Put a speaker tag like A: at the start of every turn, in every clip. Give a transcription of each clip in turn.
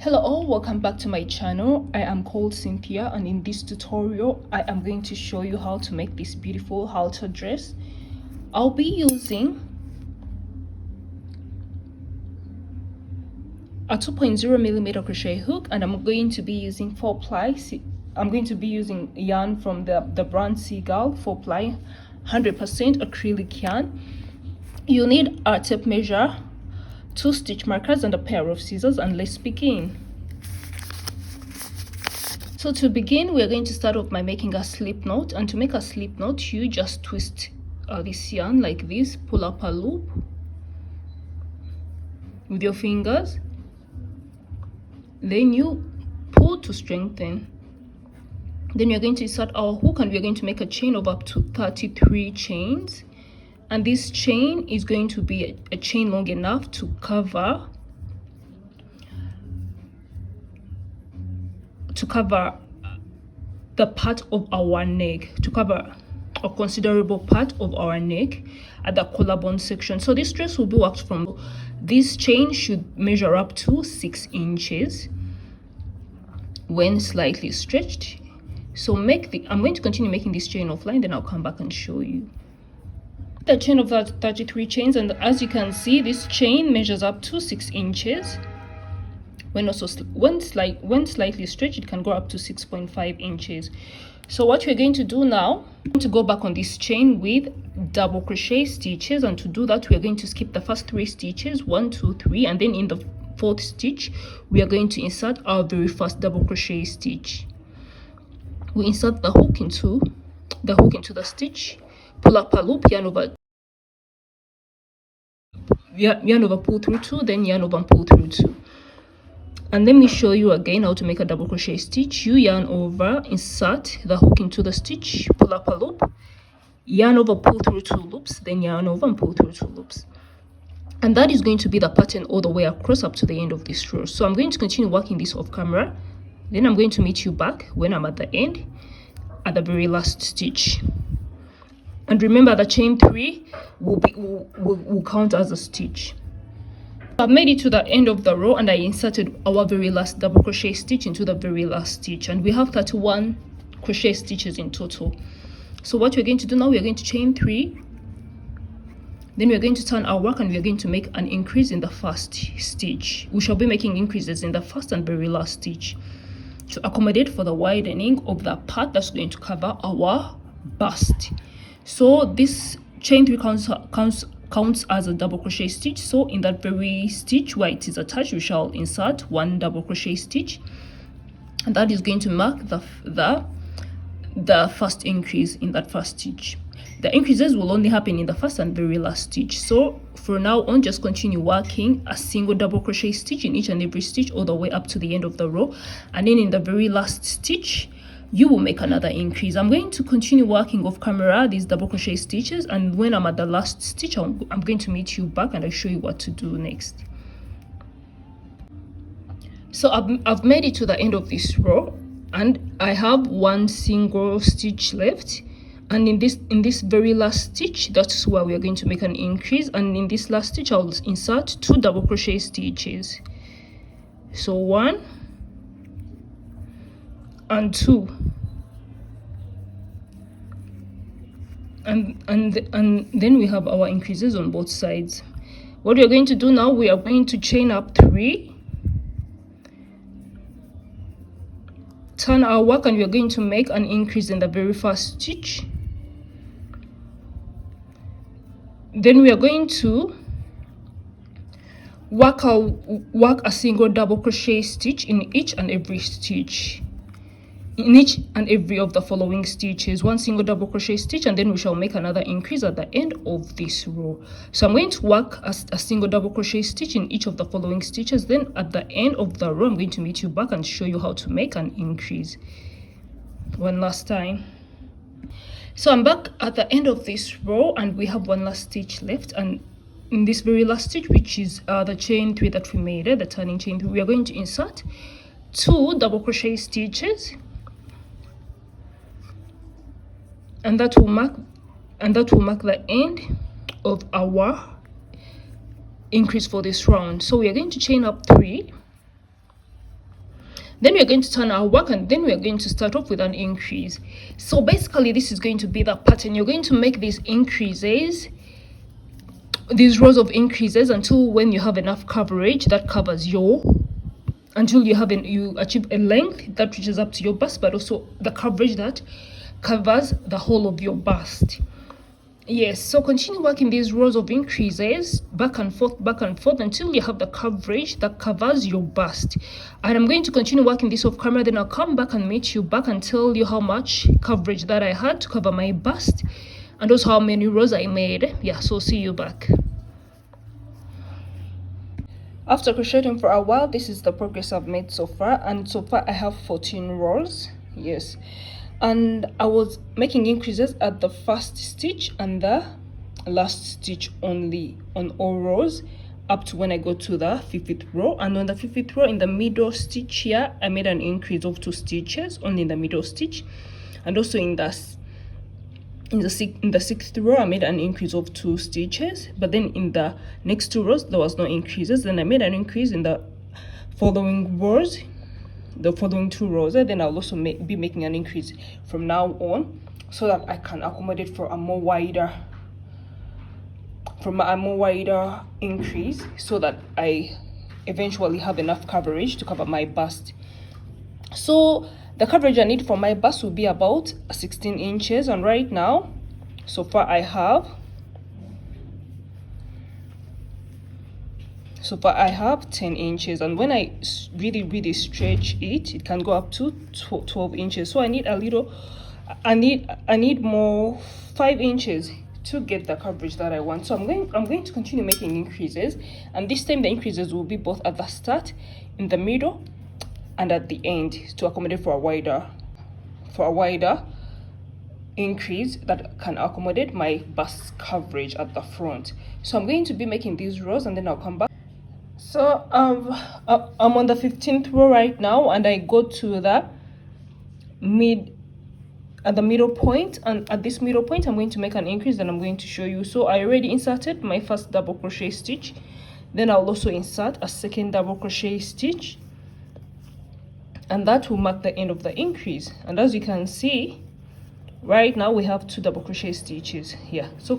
A: Hello all, welcome back to my channel. I am called Cynthia, and in this tutorial I am going to show you how to make this beautiful halter dress. I'll be using a 2.0mm crochet hook, and I'm going to be using 4-ply. I'm going to be using yarn from the brand Seagull 4-ply 100% acrylic yarn. You need a tape measure, 2 stitch markers, and a pair of scissors, and let's begin. So to begin, we are going to start off by making a slip knot, and to make a slip knot you just twist this yarn like this, pull up a loop with your fingers, then you pull to strengthen. Then you're going to insert our hook, and we're going to make a chain of up to 33 chains. And this chain is going to be a chain long enough to cover the part of our neck, to cover a considerable part of our neck at the collarbone section. So this dress will be worked from, this chain should measure up to 6 inches when slightly stretched. So I'm going to continue making this chain offline, then I'll come back and show you the chain of that 33 chains. And as you can see, this chain measures up to 6 inches. When slightly stretched, it can go up to 6.5 inches. So what we're going to do now, we're going to go back on this chain with double crochet stitches, and to do that we're going to skip the first 3 stitches, 1, 2, 3, and then in the 4th stitch we are going to insert our very first double crochet stitch. We insert the hook into the stitch, pull up a loop, yarn over, pull through 2, then yarn over and pull through 2. And let me show you again how to make a double crochet stitch. You yarn over, insert the hook into the stitch, pull up a loop, yarn over, pull through 2 loops, then yarn over and pull through 2 loops. And that is going to be the pattern all the way across up to the end of this row. So I'm going to continue working this off camera, then I'm going to meet you back when I'm at the end, at the very last stitch. And remember, the chain 3 will count as a stitch. I've made it to the end of the row, and I inserted our very last double crochet stitch into the very last stitch, and we have 31 crochet stitches in total. So what we're going to do now, we're going to chain 3, then we're going to turn our work, and we're going to make an increase in the first stitch. We shall be making increases in the first and very last stitch to accommodate for the widening of the part that's going to cover our bust. So this chain 3 counts as a double crochet stitch. So in that very stitch where it is attached, we shall insert 1 double crochet stitch, and that is going to mark the first increase in that first stitch. The increases will only happen in the first and very last stitch. So for now on, just continue working a single double crochet stitch in each and every stitch all the way up to the end of the row, and then in the very last stitch you will make another increase. I'm going to continue working off camera these double crochet stitches, and when I'm at the last stitch, I'm going to meet you back and I'll show you what to do next. So I've made it to the end of this row, and I have 1 single stitch left, and in this very last stitch, that's where we are going to make an increase. And in this last stitch I'll insert 2 double crochet stitches. So 1 and 2, and then we have our increases on both sides. What we are going to do now, we are going to chain up 3, turn our work, and we are going to make an increase in the very first stitch. Then we are going to work a single double crochet stitch in each and every stitch. In each and every of the following stitches, 1 single double crochet stitch, and then we shall make another increase at the end of this row. So I'm going to work a single double crochet stitch in each of the following stitches, then at the end of the row I'm going to meet you back and show you how to make an increase one last time. So I'm back at the end of this row, and we have 1 last stitch left, and in this very last stitch, which is the chain 3 that we made, the turning chain 3, we are going to insert 2 double crochet stitches, and that will mark the end of our increase for this round. So we are going to chain up 3, Then we're going to turn our work, and then we're going to start off with an increase. So basically this is going to be the pattern. You're going to make these increases, these rows of increases, until when you have enough coverage that covers your, until you achieve a length that reaches up to your bust, but also the coverage that covers the whole of your bust. Yes, so continue working these rows of increases back and forth until you have the coverage that covers your bust. And I'm going to continue working this off camera, then I'll come back and meet you back and tell you how much coverage that I had to cover my bust, and also how many rows I made. Yeah, so see you back. After crocheting for a while, this is the progress I've made so far, and so far I have 14 rows. Yes, and I was making increases at the first stitch and the last stitch only on all rows up to when I go to the 50th row. And on the 50th row, in the middle stitch here, I made an increase of 2 stitches only in the middle stitch, and also in the 6th row I made an increase of 2 stitches, but then in the next 2 rows there was no increases. Then I made an increase in the following rows, the following 2 rows, and then I'll also be making an increase from now on, so that I can accommodate for a more wider increase, so that I eventually have enough coverage to cover my bust. So the coverage I need for my bust will be about 16 inches, and right now so far I have 10 inches, and when I really stretch it, it can go up to 12 inches. So I need more 5 inches to get the coverage that I want. So I'm going to continue making increases, and this time the increases will be both at the start, in the middle, and at the end, to accommodate for a wider increase that can accommodate my bust coverage at the front. So I'm going to be making these rows, and then I'll come back. So I'm on the 15th row right now, and I go to the middle point, and at this middle point I'm going to make an increase, and I'm going to show you. So I already inserted my first double crochet stitch, then I'll also insert a second double crochet stitch, and that will mark the end of the increase. And as you can see right now, we have 2 double crochet stitches here. So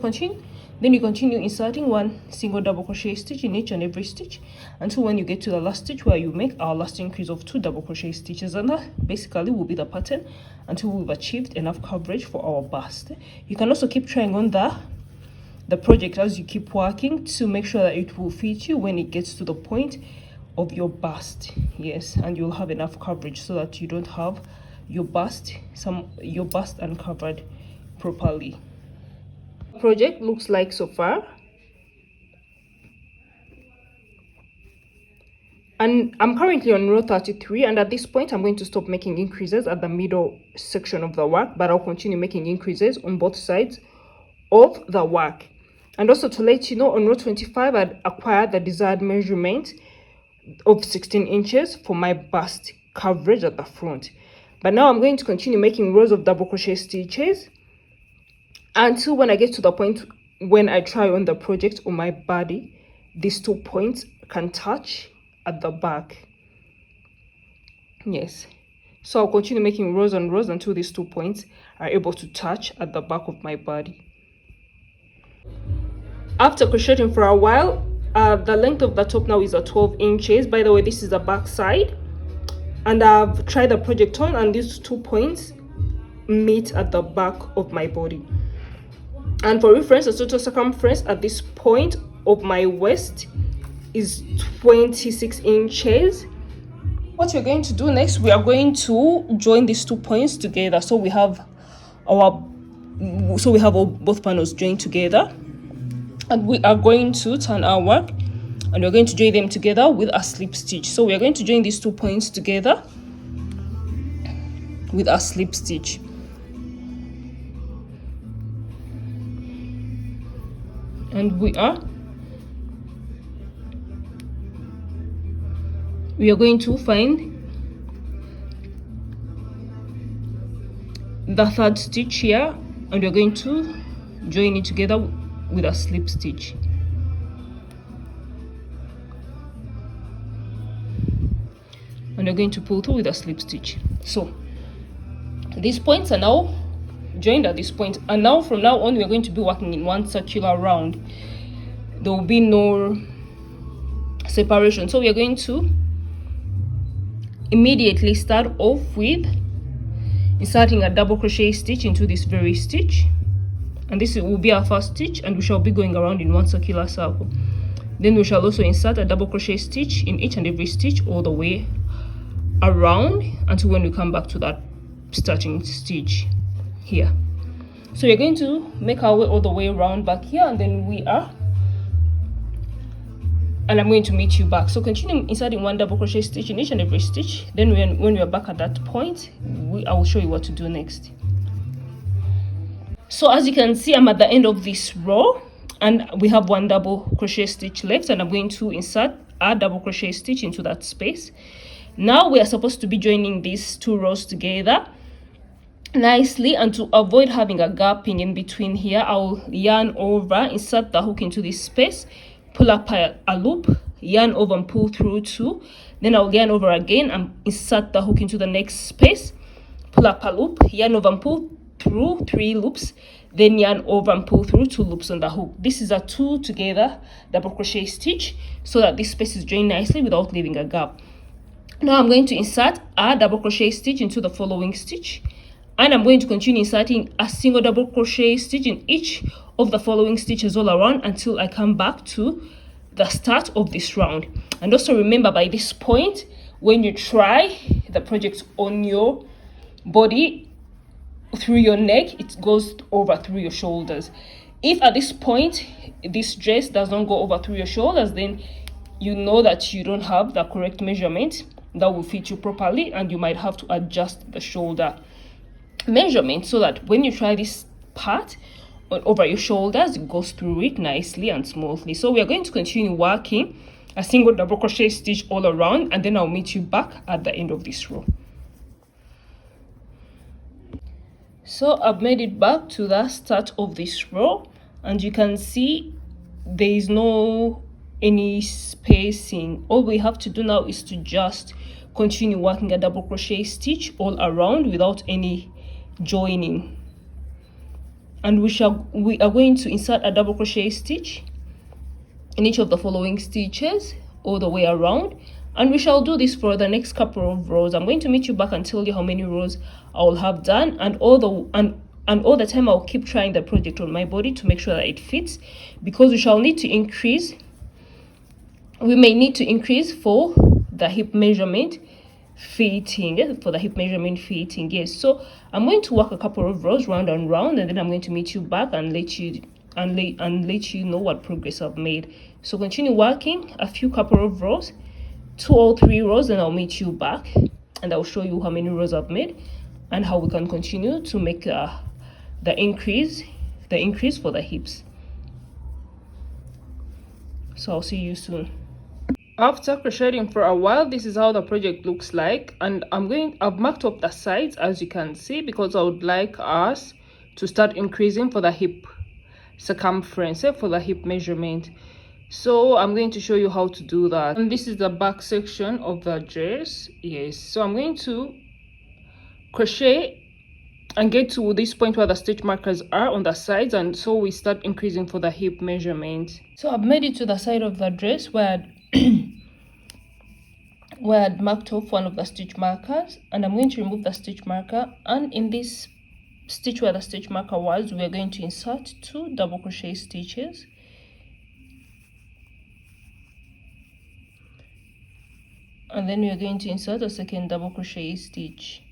A: then you continue inserting 1 single double crochet stitch in each and every stitch until when you get to the last stitch, where you make our last increase of 2 double crochet stitches, and that basically will be the pattern until we've achieved enough coverage for our bust. You can also keep trying on the project as you keep working to make sure that it will fit you when it gets to the point of your bust. Yes, and you'll have enough coverage so that you don't have your bust uncovered properly. Project looks like so far, and I'm currently on row 33, and at this point I'm going to stop making increases at the middle section of the work, but I'll continue making increases on both sides of the work. And also to let you know, on row 25 I'd acquired the desired measurement of 16 inches for my bust coverage at the front. But now I'm going to continue making rows of double crochet stitches until when I get to the point when I try on the project on my body, these 2 points can touch at the back. Yes, so I'll continue making rows and rows until these 2 points are able to touch at the back of my body. After crocheting for a while, the length of the top now is at 12 inches. By the way, this is the back side, and I've tried the project on, and these 2 points meet at the back of my body. And for reference, the total circumference at this point of my waist is 26 inches. What we're going to do next, we are going to join these 2 points together, so we have both panels joined together, and we are going to turn our work, and we're going to join them together with a slip stitch. So we are going to join these 2 points together with a slip stitch. And we are going to find the 3rd stitch here, and we're going to join it together with a slip stitch. and you're going to pull through with a slip stitch. So these points are now joined at this point, and now from now on we're going to be working in one circular round. There will be no separation. So we are going to immediately start off with inserting a double crochet stitch into this very stitch, and this will be our first stitch, and we shall be going around in one circular circle. Then we shall also insert a double crochet stitch in each and every stitch all the way around until when we come back to that starting stitch here. So we're going to make our way all the way around back here, and then I'm going to meet you back. So continue inserting one double crochet stitch in each and every stitch. Then when we are back at that point, I will show you what to do next. So as you can see, I'm at the end of this row, and we have one double crochet stitch left, and I'm going to insert a double crochet stitch into that space. Now we are supposed to be joining these two rows together nicely, and to avoid having a gapping in between here, I'll yarn over, insert the hook into this space, pull up a loop, yarn over and pull through 2, then I'll yarn over again and insert the hook into the next space, pull up a loop, yarn over and pull through 3 loops, then yarn over and pull through 2 loops on the hook. This is a 2 together double crochet stitch so that this space is joined nicely without leaving a gap. Now I'm going to insert a double crochet stitch into the following stitch, and I'm going to continue inserting a single double crochet stitch in each of the following stitches all around until I come back to the start of this round. And also remember, by this point, when you try the project on your body through your neck, it goes over through your shoulders. If at this point this dress does not go over through your shoulders, then you know that you don't have the correct measurement that will fit you properly, and you might have to adjust the shoulder measurement so that when you try this part over your shoulders, it goes through it nicely and smoothly. So we are going to continue working a single double crochet stitch all around, and then I'll meet you back at the end of this row. So I've made it back to the start of this row, and you can see there is no any spacing. All we have to do now is to just continue working a double crochet stitch all around without any joining, and we are going to insert a double crochet stitch in each of the following stitches all the way around, and we shall do this for the next couple of rows. I'm going to meet you back and tell you how many rows I will have done, and all the time I'll keep trying the project on my body to make sure that it fits, because we shall need to increase. We may need to increase for the hip measurement fitting, yes. So I'm going to work a couple of rows round and round, and then I'm going to meet you back and let you know what progress I've made. So continue working a couple of rows, 2 or 3 rows, and I'll meet you back and I'll show you how many rows I've made and how we can continue to make the increase for the hips. So I'll see you soon. After crocheting for a while, this is how the project looks like, and I've marked up the sides, as you can see, because I would like us to start increasing for the hip circumference, for the hip measurement. So I'm going to show you how to do that. And this is the back section of the dress. Yes, so I'm going to crochet and get to this point where the stitch markers are on the sides, and so we start increasing for the hip measurement. So I've made it to the side of the dress where I'd marked off one of the stitch markers, and I'm going to remove the stitch marker, and in this stitch where the stitch marker was, we are going to insert 2 double crochet stitches, and then we are going to insert a second double crochet stitch.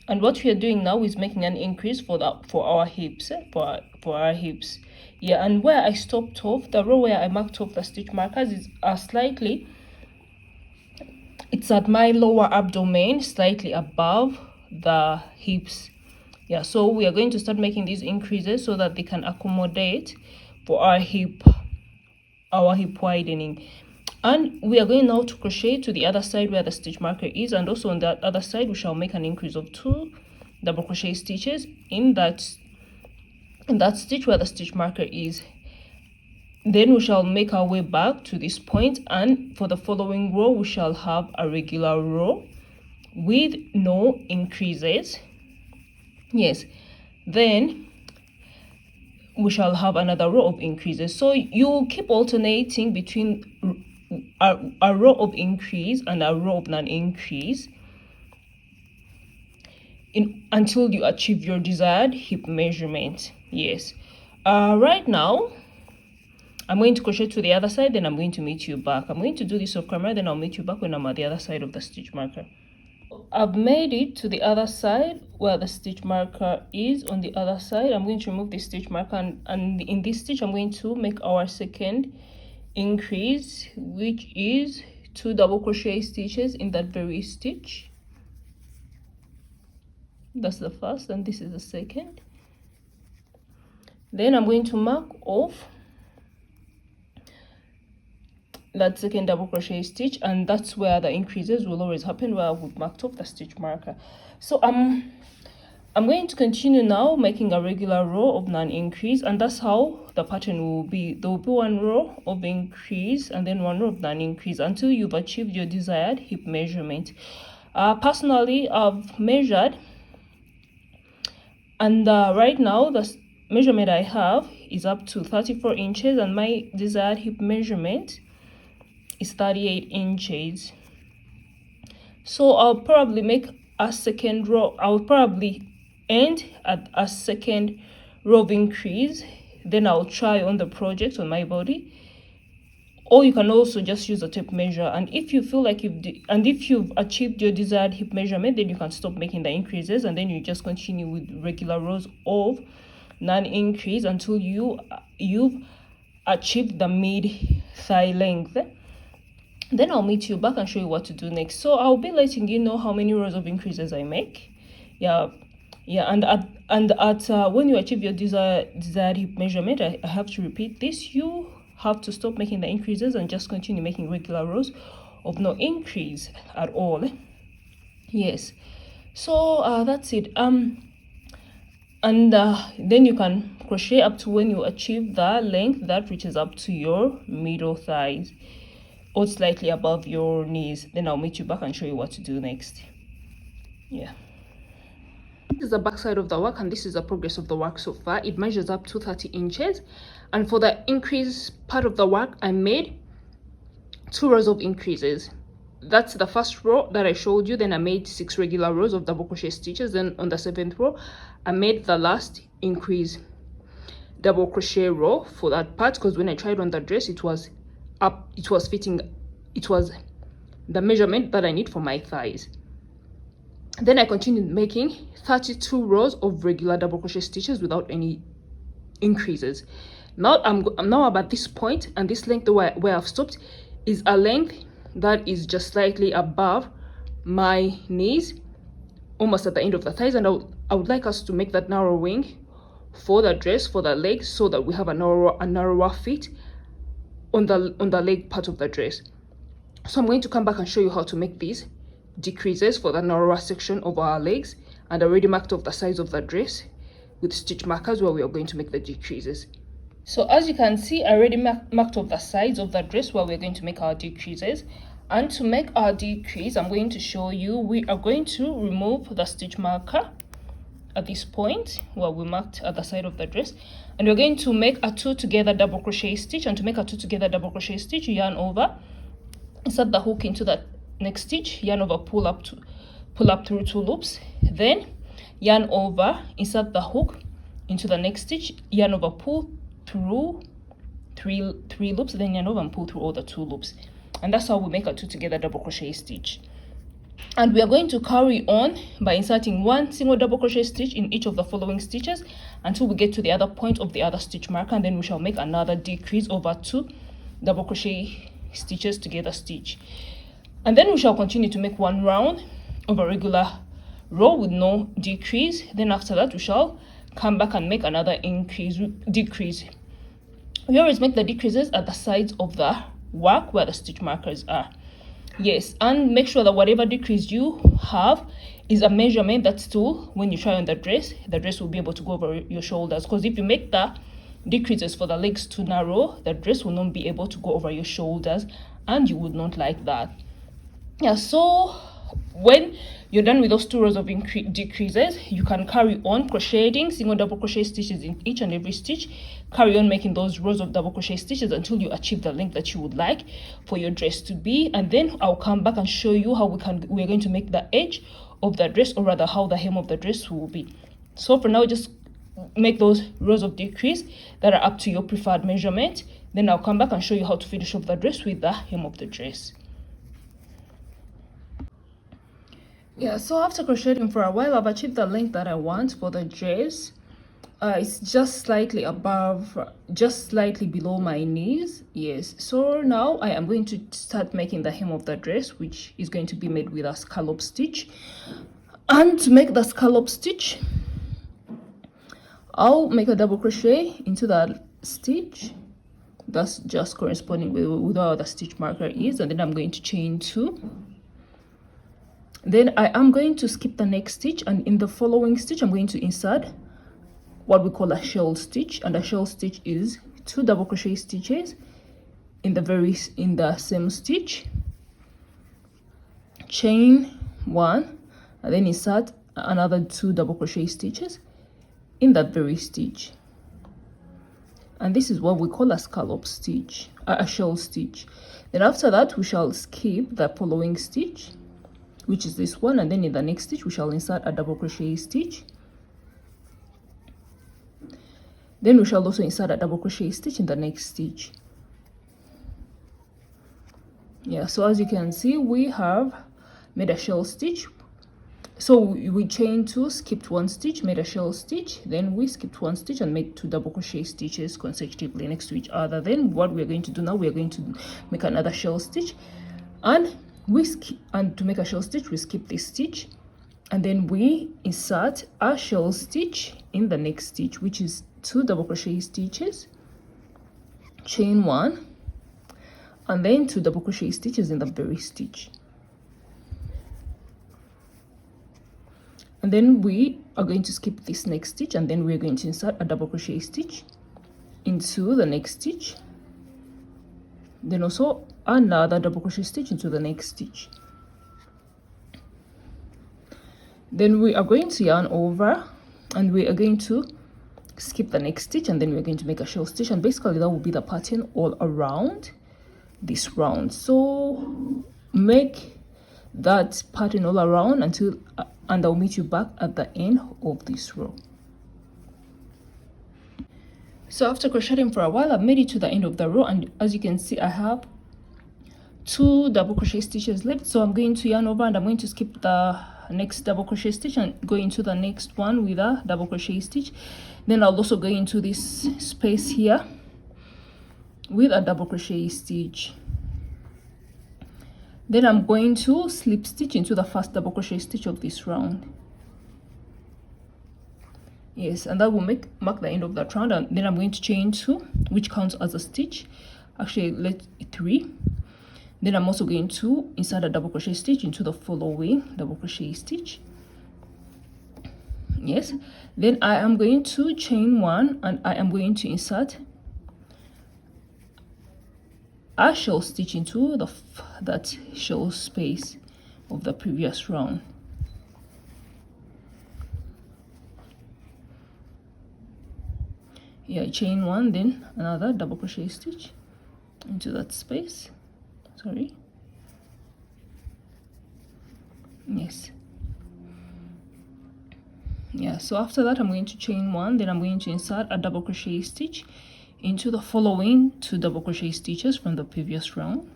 A: And what we are doing now is making an increase for our hips, for our hips. Yeah, and where I stopped off, the row where I marked off the stitch markers is slightly, it's at my lower abdomen, slightly above the hips. Yeah, so we are going to start making these increases so that they can accommodate for our hip widening. And we are going now to crochet to the other side where the stitch marker is, and also on that other side we shall make an increase of 2 double crochet stitches in that stitch where the stitch marker is. Then we shall make our way back to this point, and for the following row we shall have a regular row with no increases. Yes, then we shall have another row of increases. So you keep alternating between a row of increase and a row of non-increase until you achieve your desired hip measurement. Yes. Right now I'm going to crochet to the other side, then I'm going to meet you back. I'm going to do this off camera, then I'll meet you back when I'm at the other side of the stitch marker. I've made it to the other side where the stitch marker is. On the other side, I'm going to remove the stitch marker, and in this stitch I'm going to make our second increase, which is 2 double crochet stitches in that very stitch. That's the first, and this is the second. Then I'm going to mark off that second double crochet stitch, and that's where the increases will always happen, where we've marked off the stitch marker. So I'm going to continue now making a regular row of non-increase, and that's how the pattern will be. There will be one row of increase and then one row of non-increase until you've achieved your desired hip measurement. Personally, I've measured, and right now the measurement I have is up to 34 inches, and my desired hip measurement is 38 inches. So I'll probably make a second row. I'll probably end at a second row of increase, then I'll try on the project on my body, or you can also just use a tape measure. And if you feel like if you've achieved your desired hip measurement, then you can stop making the increases, and then you just continue with regular rows of non-increase until you've achieved the mid thigh length. Then I'll meet you back and show you what to do next. So I'll be letting you know how many rows of increases I make. And at when you achieve your desired hip measurement, I have to repeat this. You have to stop making the increases and just continue making regular rows of no increase at all. Yes. So that's it. Then you can crochet up to when you achieve the length that reaches up to your middle thighs, or slightly above your knees. Then I'll meet you back and show you what to do next. Yeah, this is the back side of the work, and this is the progress of the work so far. It measures up to 30 inches, and for the increase part of the work I made 2 rows of increases. That's the first row that I showed you. Then I made 6 regular rows of double crochet stitches. Then on the 7th row I made the last increase double crochet row for that part, because when I tried on the dress it was fitting, it was the measurement that I need for my thighs. Then I continued making 32 rows of regular double crochet stitches without any increases. Now I'm now about this point, and this length where I've stopped is a length that is just slightly above my knees, almost at the end of the thighs, and I would like us to make that narrowing for the dress, for the legs, so that we have a narrower fit on the leg part of the dress. So I'm going to come back and show you how to make these decreases for the narrower section of our legs, and I already marked off the sides of the dress with stitch markers where we are going to make the decreases. So as you can see, I already marked off the sides of the dress where we're going to make our decreases. And to make our decrease, I'm going to show you, we are going to remove the stitch marker at this point where we marked at the side of the dress, and we're going to make a 2 together double crochet stitch. And to make a 2 together double crochet stitch, you yarn over, insert the hook into the next stitch, yarn over, pull up through 2 loops, then yarn over, insert the hook into the next stitch, yarn over, pull through three loops, then yarn over and pull through all the 2 loops. And that's how we make a 2 together double crochet stitch. And we are going to carry on by inserting 1 single double crochet stitch in each of the following stitches until we get to the other point of the other stitch marker, and then we shall make another decrease over 2 double crochet stitches together stitch. And then we shall continue to make 1 round of a regular row with no decrease. Then after that we shall come back and make another decrease. We always make the decreases at the sides of the work where the stitch markers are. Yes, and make sure that whatever decrease you have is a measurement that still, when you try on the dress will be able to go over your shoulders. Because if you make the decreases for the legs too narrow, the dress will not be able to go over your shoulders, and you would not like that. Yeah, so when you're done with those 2 rows of decreases, you can carry on crocheting single double crochet stitches in each and every stitch. Carry on making those rows of double crochet stitches until you achieve the length that you would like for your dress to be, and then I'll come back and show you how we're going to make the edge of the dress, or rather how the hem of the dress will be. So for now, just make those rows of decrease that are up to your preferred measurement. Then I'll come back and show you how to finish off the dress with the hem of the dress. Yeah, so after crocheting for a while, I've achieved the length that I want for the dress. It's just slightly below my knees. Yes, so now I am going to start making the hem of the dress, which is going to be made with a scallop stitch. And to make the scallop stitch, I'll make a double crochet into that stitch that's just corresponding with where the stitch marker is, and then I'm going to chain 2. Then I am going to skip the next stitch, and in the following stitch I'm going to insert what we call a shell stitch, and a shell stitch is 2 double crochet stitches in the same stitch, chain 1, and then insert another 2 double crochet stitches in that very stitch. And this is what we call a scallop stitch, a shell stitch. Then after that we shall skip the following stitch, which is this one, and then in the next stitch we shall insert a double crochet stitch. Then we shall also insert a double crochet stitch in the next stitch. Yeah, so as you can see, we have made a shell stitch. So we chained 2, skipped 1 stitch, made a shell stitch, then we skipped 1 stitch and made 2 double crochet stitches consecutively next to each other. Then what we're going to do now, we're going to make another shell stitch, and to make a shell stitch we skip this stitch, and then we insert a shell stitch in the next stitch, which is 2 double crochet stitches, chain 1, and then 2 double crochet stitches in the very stitch. And then we are going to skip this next stitch, and then we're going to insert a double crochet stitch into the next stitch, then also another double crochet stitch into the next stitch. Then we are going to yarn over, and we are going to skip the next stitch, and then we're going to make a shell stitch, and basically that will be the pattern all around this round. So make that pattern all around and I'll meet you back at the end of this row. So after crocheting for a while, I've made it to the end of the row, and as you can see, I have 2 double crochet stitches left. So I'm going to yarn over, and I'm going to skip the next double crochet stitch and go into the next one with a double crochet stitch. Then I'll also go into this space here with a double crochet stitch. Then I'm going to slip stitch into the first double crochet stitch of this round. Yes, and that will mark the end of that round. And then I'm going to chain 2, which counts as a stitch. Actually, let 3. Then I'm also going to insert a double crochet stitch into the following double crochet stitch. Yes, then I am going to chain 1, and I am going to insert a shell stitch into that shell space of the previous round. Yeah, chain 1, then another double crochet stitch into that space. Sorry. Yes. Yeah, so after that I'm going to chain 1, then I'm going to insert a double crochet stitch into the following 2 double crochet stitches from the previous round.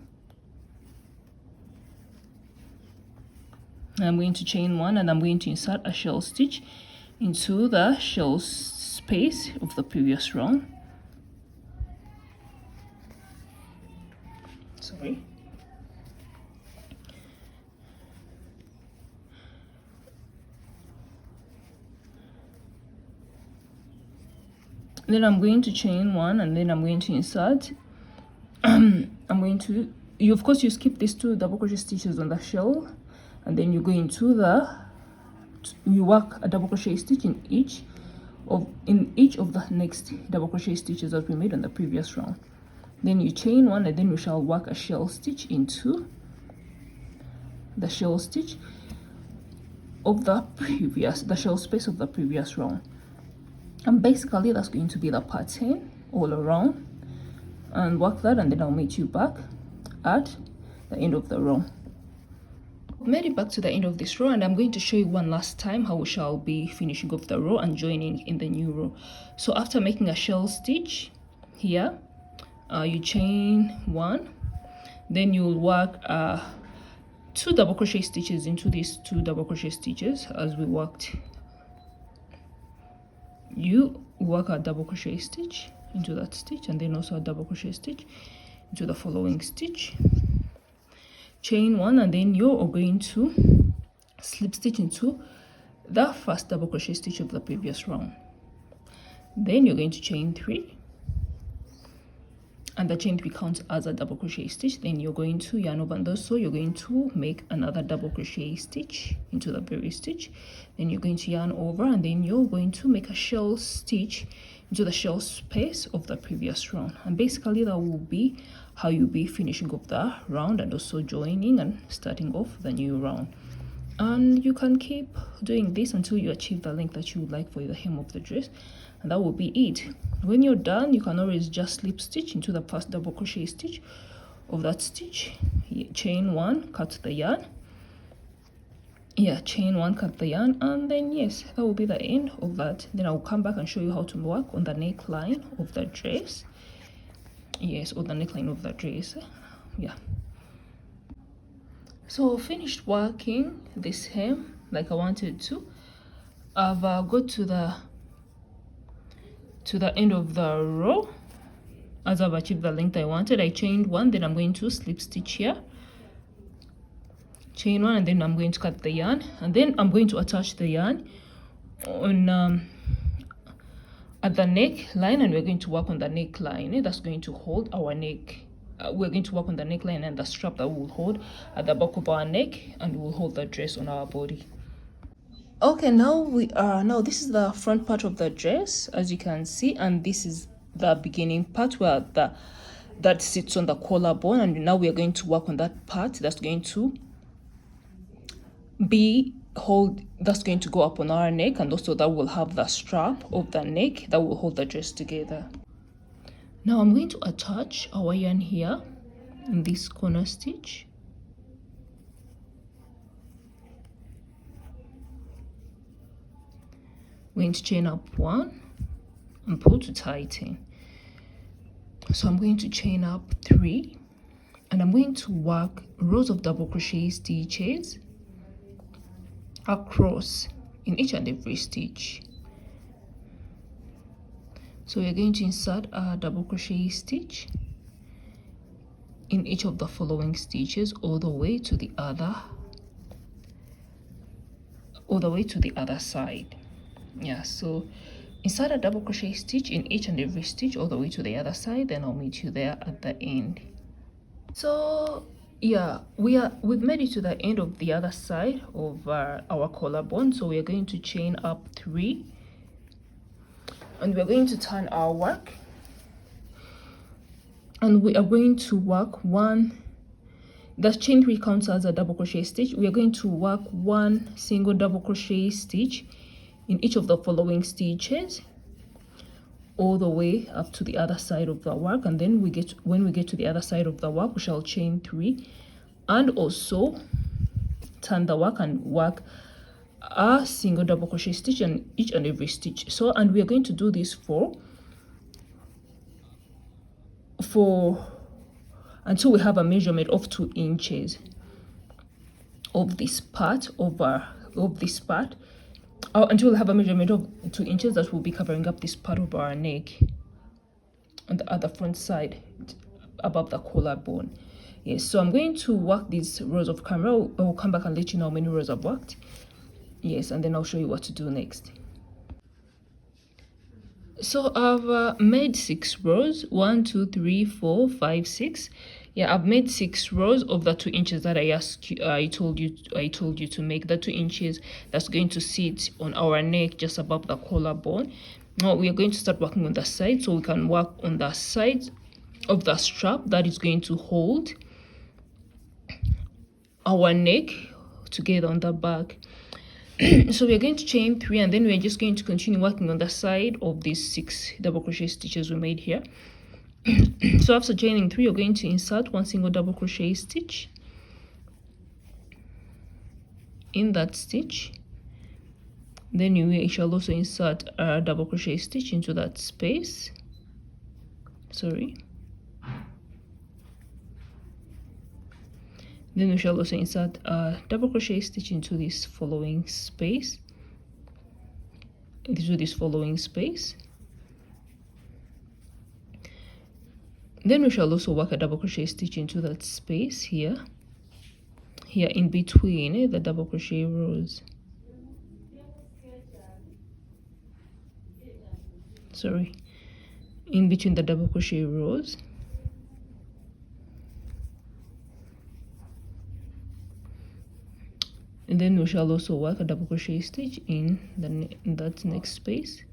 A: And I'm going to chain 1, and I'm going to insert a shell stitch into the shell space of the previous round. Sorry. Then I'm going to chain 1, and then I'm going to insert of course you skip these 2 double crochet stitches on the shell, and then you go into you work a double crochet stitch in each in each of the next double crochet stitches that we made on the previous round. Then you chain one, and then we shall work a shell stitch into the shell stitch of the shell space of the previous round. And basically that's going to be the pattern all around. And work that, and then I'll meet you back at the end of the row. Made it back to the end of this row, and I'm going to show you one last time how we shall be finishing off the row and joining in the new row. So after making a shell stitch here, you chain one, then you'll work 2 double crochet stitches into these 2 double crochet stitches. As we worked, you work a double crochet stitch into that stitch, and then also a double crochet stitch into the following stitch, chain one, and then you're going to slip stitch into the first double crochet stitch of the previous round. Then you're going to chain 3, and the chain 3 counts as a double crochet stitch. Then you're going to yarn over, and so you're going to make another double crochet stitch into the very stitch. Then you're going to yarn over, and then you're going to make a shell stitch into the shell space of the previous round. And basically that will be how you'll be finishing off the round, and also joining and starting off the new round. And you can keep doing this until you achieve the length that you would like for the hem of the dress, and that will be it. When you're done, you can always just slip stitch into the first double crochet stitch of that stitch, chain one, cut the yarn, chain one, cut the yarn, and then yes, that will be the end of that. Then I'll come back and show you how to work on the neckline of the dress. Yes, or the neckline of the dress. So finished working this hem like I wanted to. I've got to the end of the row. As I've achieved the length I wanted, I chained one, then I'm going to slip stitch here, chain one, and then I'm going to cut the yarn, and then I'm going to attach the yarn on at the neckline, and we're going to work on the neckline that's going to hold our neck. We're going to work on the neckline and the strap that will hold at the back of our neck and will hold the dress on our body. Okay, now this is the front part of the dress, as you can see, and this is the beginning part where that sits on the collarbone, and now we are going to work on that part that's going to go up on our neck, and also that will have the strap of the neck that will hold the dress together. Now I'm going to attach our yarn here in this corner stitch. I'm going to chain up one and pull to tighten. So I'm going to chain up 3, and I'm going to work rows of double crochet stitches across in each and every stitch. So we're going to insert a double crochet stitch in each of the following stitches all the way to the other side. So insert a double crochet stitch in each and every stitch all the way to the other side, then I'll meet you there at the end. So we've made it to the end of the other side of our collarbone. So we are going to chain up 3, and we're going to turn our work, and we are going to work one. The chain 3 counts as a double crochet stitch. We are going to work 1 single double crochet stitch in each of the following stitches all the way up to the other side of the work, and then when we get to the other side of the work, we shall chain 3 and also turn the work and work a single double crochet stitch in each and every stitch. And we are going to do this for until we have a measurement of 2 inches of this part until we have a measurement of 2 inches that will be covering up this part of our neck on the other front side above the collarbone. Yes, so I'm going to work these rows of camera. I will come back and let you know how many rows I've worked. Yes, and then I'll show you what to do next. So I've made 6 rows, 1 2 3 4 5 6. Yeah, I've made 6 rows of the 2 inches that I told you to make. The 2 inches that's going to sit on our neck just above the collarbone. Now we are going to start working on the side, so we can work on the side of the strap that is going to hold our neck together on the back. So we're going to chain 3, and then we're just going to continue working on the side of these 6 double crochet stitches we made here. So after chaining 3, you're going to insert 1 single double crochet stitch in that stitch. Then you shall also insert a double crochet stitch into that space. Then we shall also insert a double crochet stitch into this following space. Then we shall also work a double crochet stitch into that space here in between the double crochet rows. In between the double crochet rows. And then we shall also work a double crochet stitch in that next space,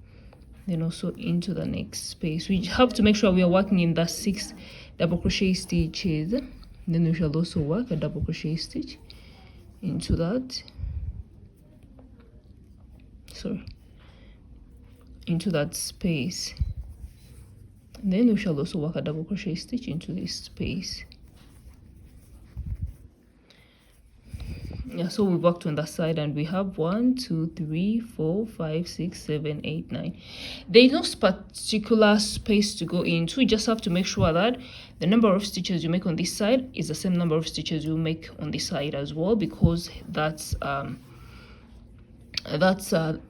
A: then also into the next space. We have to make sure we are working in the 6 double crochet stitches. Then we shall also work a double crochet stitch into that space. Then we shall also work a double crochet stitch into this space. Yeah, so we worked on the side, and we have 1, 2, 3, 4, 5, 6, 7, 8, 9. There is no particular space to go into. You just have to make sure that the number of stitches you make on this side is the same number of stitches you make on this side as well, because that's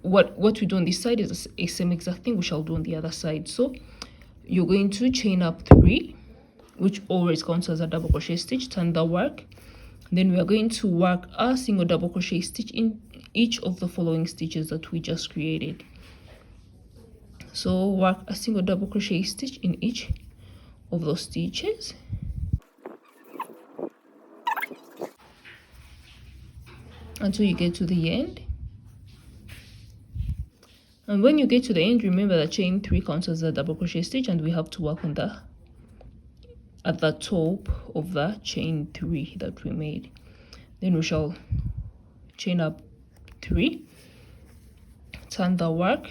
A: what we do on this side is the same exact thing we shall do on the other side. So you're going to chain up 3, which always counts as a double crochet stitch, turn the work. Then we are going to work a single double crochet stitch in each of the following stitches that we just created. So work a single double crochet stitch in each of those stitches. Until you get to the end. And when you get to the end, remember that chain 3 counts as a double crochet stitch, and we have to work on at the top of the chain 3 that we made. Then we shall chain up 3, turn the work,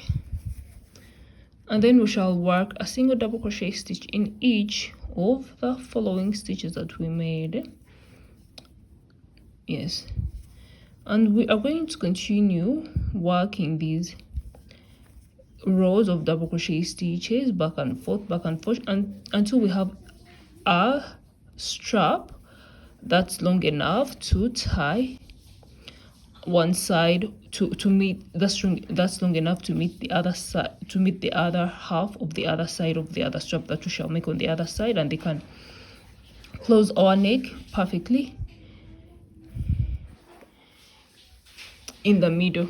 A: and then we shall work a single double crochet stitch in each of the following stitches that we made. Yes, and we are going to continue working these rows of double crochet stitches back and forth until we have a strap that's long enough to tie one side to meet that's long enough to meet the other side, to meet the other half of the other side of the other strap that we shall make on the other side, and they can close our neck perfectly in the middle.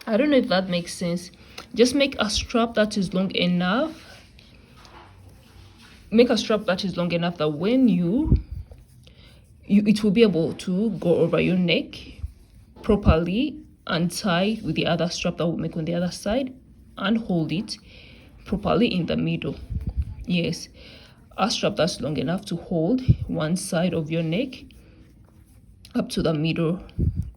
A: I don't know if that makes sense. Just make a strap that is long enough. Make a strap that is long enough that when it will be able to go over your neck properly and tie with the other strap that we'll make on the other side and hold it properly in the middle. Yes, a strap that's long enough to hold one side of your neck up to the middle,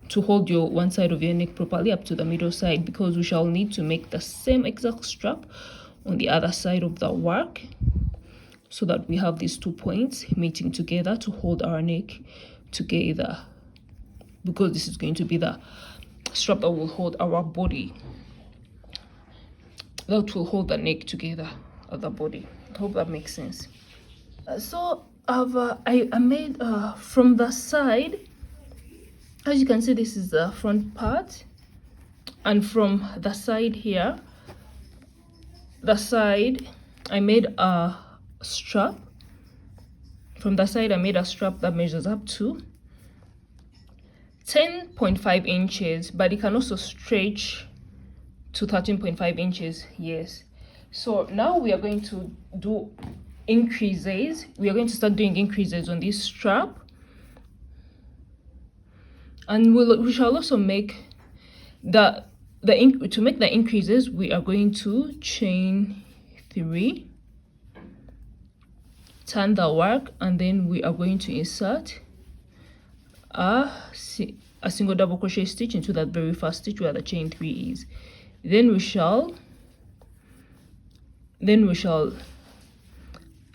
A: to hold your one side of your neck properly up to the middle side, because we shall need to make the same exact strap on the other side of the work, so that we have these 2 points meeting together to hold our neck together, because this is going to be the strap that will hold our body, that will hold the neck together of the body. I hope that makes sense. So I made from the side, as you can see, this is the front part, and from the side here, the side, I made a strap. From the side, I made a strap that measures up to 10.5 inches, but it can also stretch to 13.5 inches. Yes. So now we are going to do increases. We are going to start doing increases on this strap, and we shall also make to make the increases. We are going to chain 3, turn the work, and then we are going to insert a single double crochet stitch into that very first stitch where the chain 3 is. Then we shall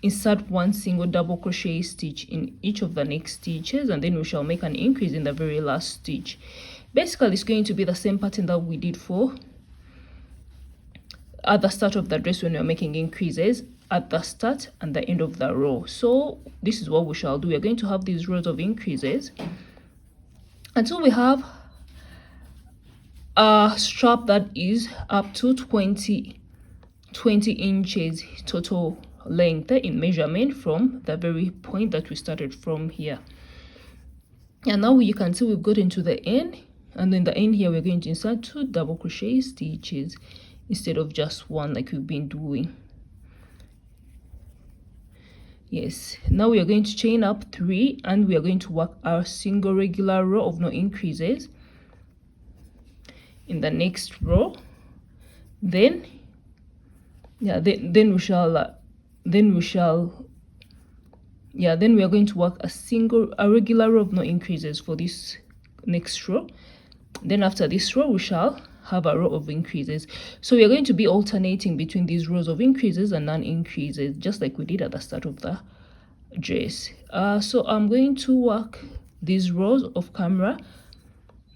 A: insert 1 single double crochet stitch in each of the next stitches, and then we shall make an increase in the very last stitch. Basically, it's going to be the same pattern that we did for at the start of the dress when we are making increases at the start and the end of the row. So this is what we shall do. We are going to have these rows of increases until we have a strap that is up to 20 inches total length in measurement from the very point that we started from here. And now you can see we've got into the end, and in the end here we're going to insert 2 double crochet stitches instead of just 1 like we've been doing. Yes, now we are going to chain up 3, and we are going to work our single regular row of no increases in the next row. Then we are going to work a regular row of no increases for this next row. Then after this row we shall have a row of increases. So we are going to be alternating between these rows of increases and non-increases, just like we did at the start of the dress. So I'm going to work these rows off camera,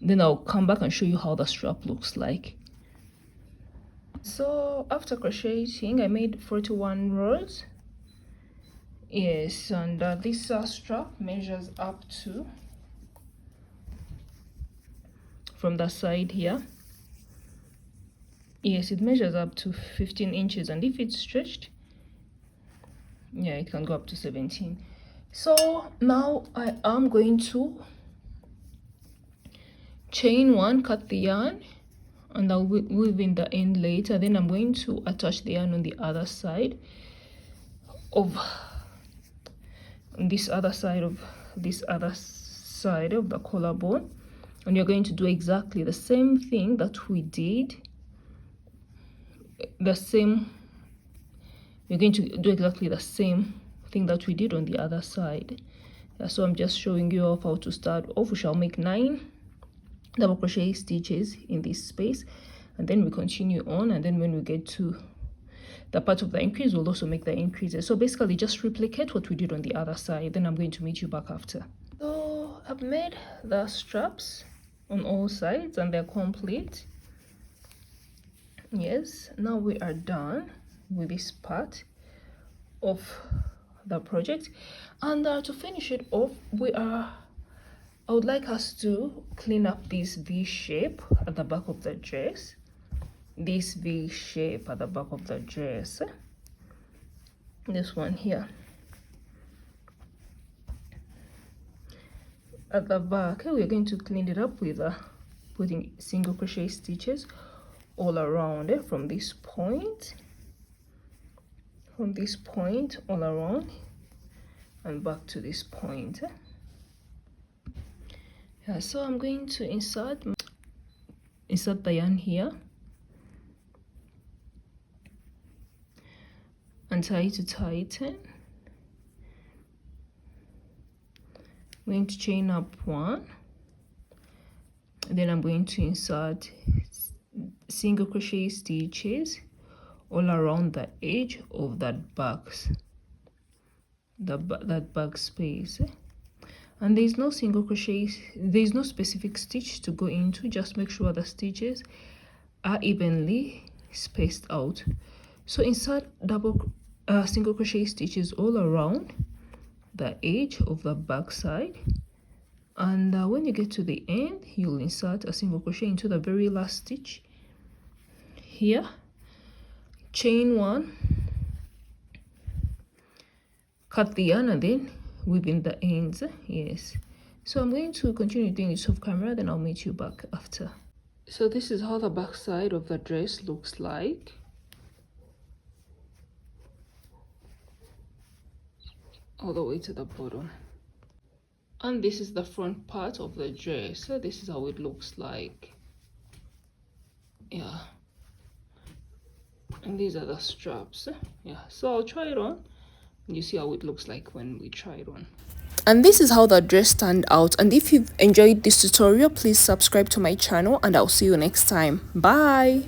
A: then I'll come back and show you how the strap looks like. So after crocheting I made 41 rows. Yes, and this strap measures up to, from the side here, yes, it measures up to 15 inches, and if it's stretched, yeah, it can go up to 17. So now I am going to chain 1, cut the yarn, and I'll weave in the end later. Then I'm going to attach the yarn on the other side of this other side of the collarbone, and you're going to do exactly the same thing that we did. You're going to do exactly the same thing that we did on the other side. So I'm just showing you off how to start off. We shall make 9 double crochet stitches in this space, and then we continue on, and then when we get to the part of the increase we'll also make the increases. So basically just replicate what we did on the other side. Then I'm going to meet you back after. So I've made the straps on all sides and they're complete. Yes, now we are done with this part of the project, and to finish it off I would like us to clean up this V shape at the back of the dress. This V shape at the back of the dress, this one here at the back, we're going to clean it up with putting single crochet stitches all around it, from this point all around and back to this point. Yeah, so I'm going to insert the yarn here and tie to tighten. I'm going to chain up 1, then I'm going to insert single crochet stitches all around the edge of that back space, and there's no specific stitch to go into. Just make sure the stitches are evenly spaced out. So insert single crochet stitches all around the edge of the back side, and when you get to the end you'll insert a single crochet into the very last stitch here, chain 1, cut the yarn, and then weave in the ends. Yes, so I'm going to continue doing this off camera, then I'll meet you back after. So this is how the back side of the dress looks like. all the way to the bottom. And this is the front part of the dress. So this is how it looks like. Yeah, and these are the straps. Yeah, so I'll try it on and you see how it looks like when we try it on. And this is how the dress turned out. And if you've enjoyed this tutorial, please subscribe to my channel and I'll see you next time. Bye.